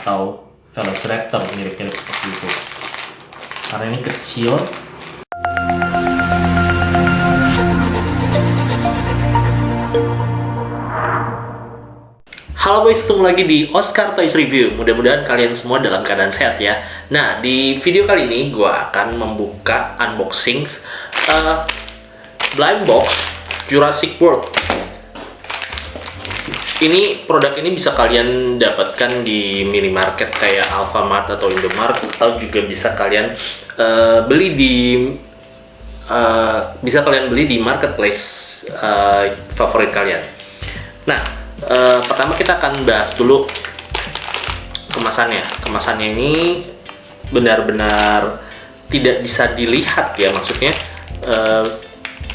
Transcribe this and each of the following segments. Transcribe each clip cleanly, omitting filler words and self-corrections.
atau Velociraptor, mirip-mirip seperti itu. Karena ini kecil. Halo boys, ketemu lagi di Oscar Toys Review. Mudah-mudahan kalian semua dalam keadaan sehat ya. Nah, di video kali ini gue akan membuka unboxing blind box Jurassic World. Ini produk ini bisa kalian dapatkan di minimarket kayak Alfamart atau Indomart, atau juga bisa kalian beli di marketplace favorit kalian. Nah, pertama kita akan bahas dulu kemasannya. Kemasannya ini benar-benar tidak bisa dilihat ya, maksudnya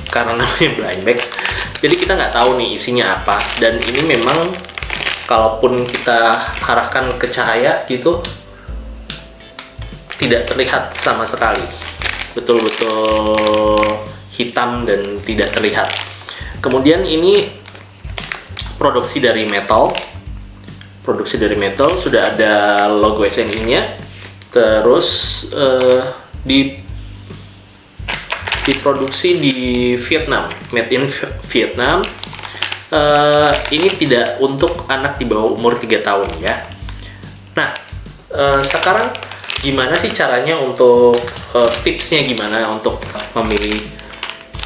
karena namanya blind box. Jadi kita nggak tahu nih isinya apa, dan ini memang kalaupun kita arahkan ke cahaya gitu tidak terlihat sama sekali, betul-betul hitam dan tidak terlihat. Kemudian ini produksi dari metal, sudah ada logo SNI-nya, terus diproduksi di Vietnam, made in Vietnam. Ini tidak untuk anak di bawah umur 3 tahun ya. Nah, sekarang gimana sih caranya untuk tipsnya gimana untuk memilih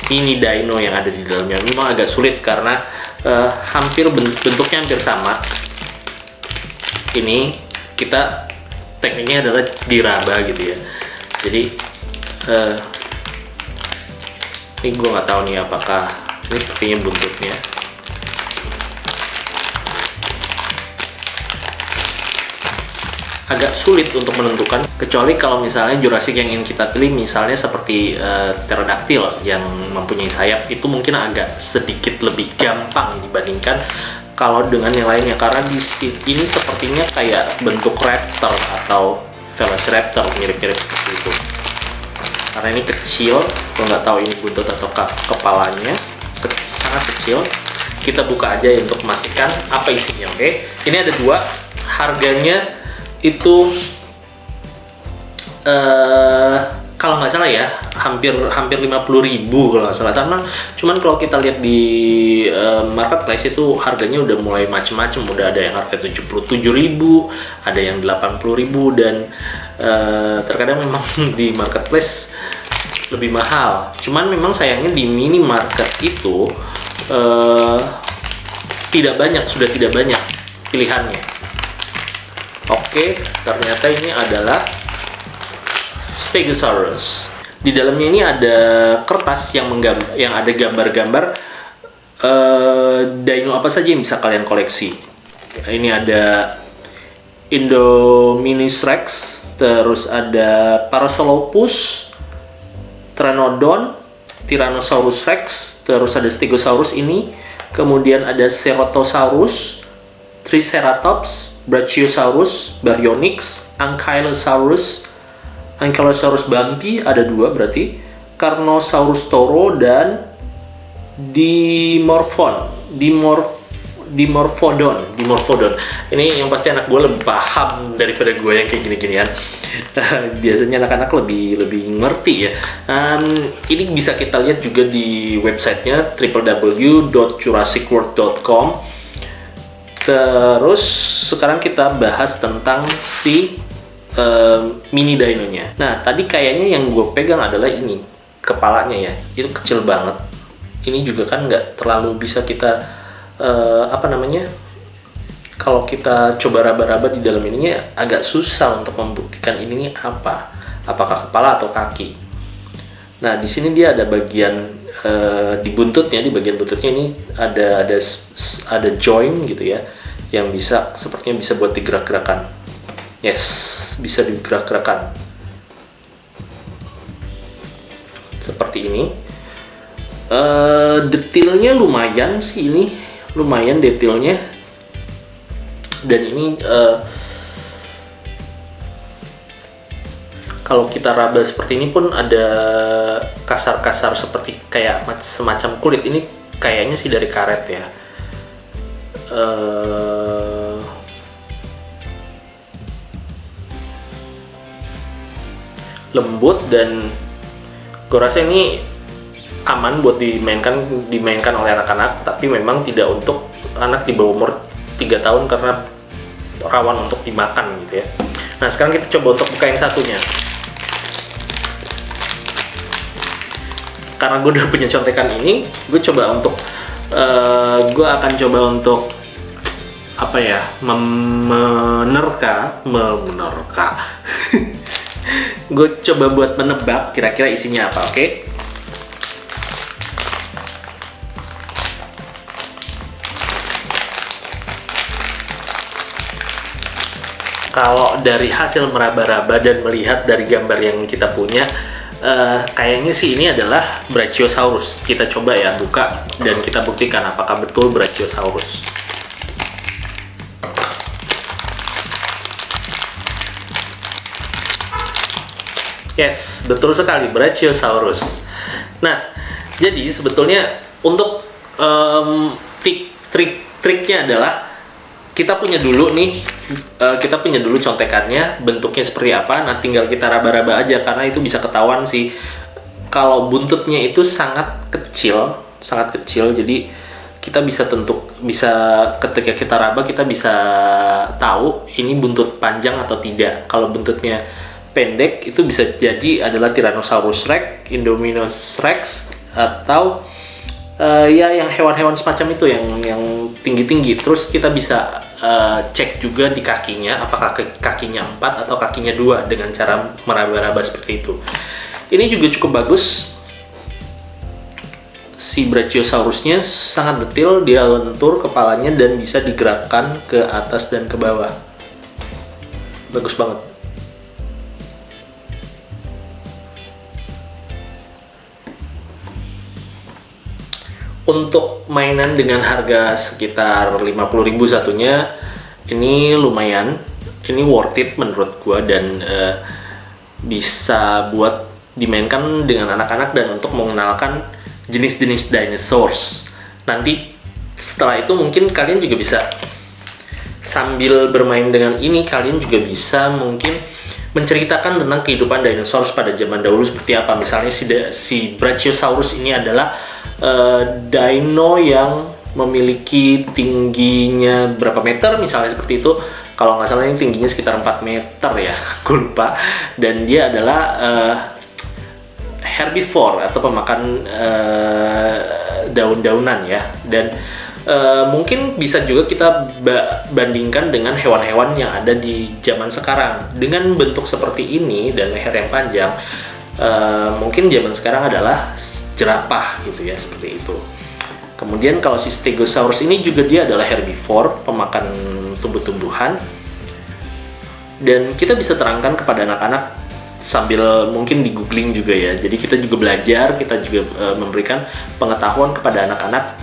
mini dino yang ada di dalamnya? Memang agak sulit karena bentuknya hampir sama. Ini kita tekniknya adalah diraba gitu ya. Jadi ini gue nggak tahu nih apakah ini sepertinya buntutnya. Agak sulit untuk menentukan, kecuali kalau misalnya Jurassic yang ingin kita pilih misalnya seperti pterodactyl yang mempunyai sayap, itu mungkin agak sedikit lebih gampang dibandingkan kalau dengan yang lainnya, karena di ini sepertinya kayak bentuk raptor atau velociraptor, mirip-mirip seperti itu. Karena ini kecil, gue nggak tahu ini buntut atau kepalanya, sangat kecil. Kita buka aja ya untuk memastikan apa isinya. Oke, ini ada dua, harganya itu kalau nggak salah ya hampir 50.000 kalau nggak salah. Cuman kalau kita lihat di marketplace itu harganya udah mulai macem-macem, udah ada yang harga 77.000, ada yang 80.000, dan terkadang memang di marketplace lebih mahal. Cuman memang sayangnya di minimarket itu sudah tidak banyak pilihannya. Oke, ternyata ini adalah Stegosaurus. Di dalamnya ini ada kertas yang ada gambar-gambar dino apa saja yang bisa kalian koleksi. Ini ada Indominus Rex, terus ada Parasaurolophus, Pteranodon, Tyrannosaurus Rex, terus ada Stegosaurus ini, kemudian ada Ceratosaurus, Triceratops, Brachiosaurus, Baryonyx, Ankylosaurus bumpy ada 2 berarti, Carnosaurus toro, dan Dimorphodon. Ini yang pasti anak gue lebih paham daripada gue yang kayak gini-ginian. Biasanya anak-anak lebih ngerti ya. Ini bisa kita lihat juga di websitenya www.jurassicworld.com. Terus sekarang kita bahas tentang si mini dinonya. Nah, tadi kayaknya yang gue pegang adalah ini, kepalanya ya. Itu kecil banget. Ini juga kan nggak terlalu bisa kita kalau kita coba raba-raba di dalam ininya agak susah untuk membuktikan ini apakah kepala atau kaki. Nah, di sini dia ada bagian di bagian buntutnya ini ada joint gitu ya, yang sepertinya bisa buat digerak-gerakan. Yes, bisa digerak-gerakan seperti ini. Detailnya lumayan sih, ini lumayan detailnya, dan ini kalau kita raba seperti ini pun ada kasar-kasar seperti kayak semacam kulit. Ini kayaknya sih dari karet ya. lembut, dan gue rasa ini aman buat dimainkan oleh anak-anak, tapi memang tidak untuk anak di bawah umur 3 tahun karena rawan untuk dimakan gitu ya. Nah, sekarang kita coba untuk buka yang satunya. Karena gue udah punya contekan ini, gue akan coba untuk apa ya, menerka. Gue coba buat menebak kira-kira isinya apa, oke? Kalau dari hasil meraba-raba dan melihat dari gambar yang kita punya, kayaknya sih ini adalah Brachiosaurus. Kita coba ya buka dan kita buktikan apakah betul Brachiosaurus. Yes, betul sekali, Brachiosaurus. Nah, jadi sebetulnya untuk triknya adalah kita punya dulu contekannya, bentuknya seperti apa. Nah, tinggal kita raba-raba aja, karena itu bisa ketahuan sih kalau buntutnya itu sangat kecil. Jadi kita bisa ketika kita raba kita bisa tahu ini buntut panjang atau tidak. Kalau buntutnya pendek itu bisa jadi adalah Tyrannosaurus Rex, Indominus Rex, atau ya yang hewan-hewan semacam itu yang tinggi-tinggi. Terus kita bisa cek juga di kakinya, apakah kakinya 4 atau kakinya 2 dengan cara meraba-raba seperti itu. Ini juga cukup bagus. Si Brachiosaurusnya sangat detail, dia lentur kepalanya dan bisa digerakkan ke atas dan ke bawah. Bagus banget. Untuk mainan dengan harga sekitar 50.000 satunya, ini lumayan, ini worth it menurut gua, dan bisa buat dimainkan dengan anak-anak dan untuk mengenalkan jenis-jenis dinosaurs. Nanti setelah itu mungkin kalian juga bisa sambil bermain dengan ini, kalian juga bisa mungkin menceritakan tentang kehidupan dinosaurus pada zaman dahulu seperti apa. Misalnya si Brachiosaurus ini adalah dino yang memiliki tingginya berapa meter, misalnya seperti itu. Kalau nggak salah ini tingginya sekitar 4 meter ya, gue lupa. Dan dia adalah herbivore atau pemakan daun-daunan ya. Dan mungkin bisa juga kita bandingkan dengan hewan-hewan yang ada di zaman sekarang. Dengan bentuk seperti ini dan leher yang panjang, mungkin zaman sekarang adalah jerapah gitu ya, seperti itu. Kemudian kalau si Stegosaurus ini juga dia adalah herbivore, pemakan tumbuh-tumbuhan. Dan kita bisa terangkan kepada anak-anak sambil mungkin di googling juga ya. Jadi kita juga belajar, kita juga memberikan pengetahuan kepada anak-anak.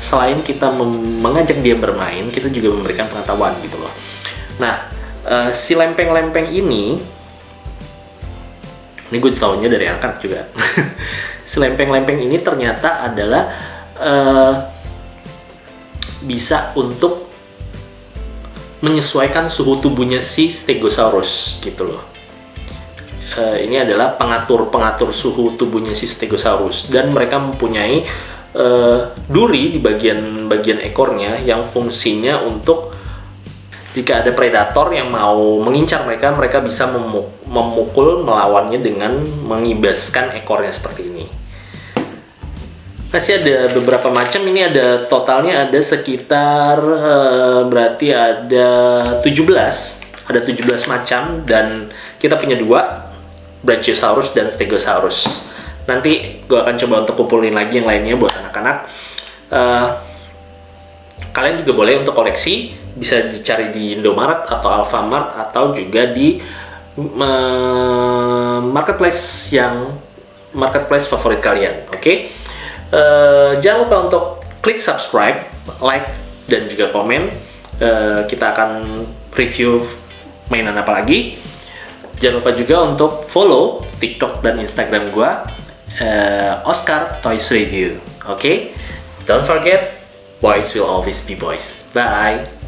Selain kita mengajak dia bermain, kita juga memberikan pengetahuan gitu loh. Nah, si lempeng-lempeng ini gue tahunya dari anak-anak juga. Si lempeng-lempeng ini ternyata adalah bisa untuk menyesuaikan suhu tubuhnya si Stegosaurus gitu loh. Ini adalah pengatur suhu tubuhnya si Stegosaurus, dan mereka mempunyai duri di bagian ekornya yang fungsinya untuk jika ada predator yang mau mengincar mereka, mereka bisa memukul melawannya dengan mengibaskan ekornya seperti ini. Masih ada beberapa macam, ini ada totalnya ada sekitar berarti ada 17 macam, dan kita punya 2, Brachiosaurus dan Stegosaurus. Nanti gue akan coba untuk kumpulin lagi yang lainnya buat anak-anak. Kalian juga boleh untuk koleksi, bisa dicari di Indomaret atau Alfamart atau juga di marketplace favorit kalian. Oke? Jangan lupa untuk klik subscribe, like, dan juga komen. Kita akan review mainan apa lagi. Jangan lupa juga untuk follow TikTok dan Instagram gua, Oscar Toys Review. Oke? Don't forget, boys will always be boys. Bye!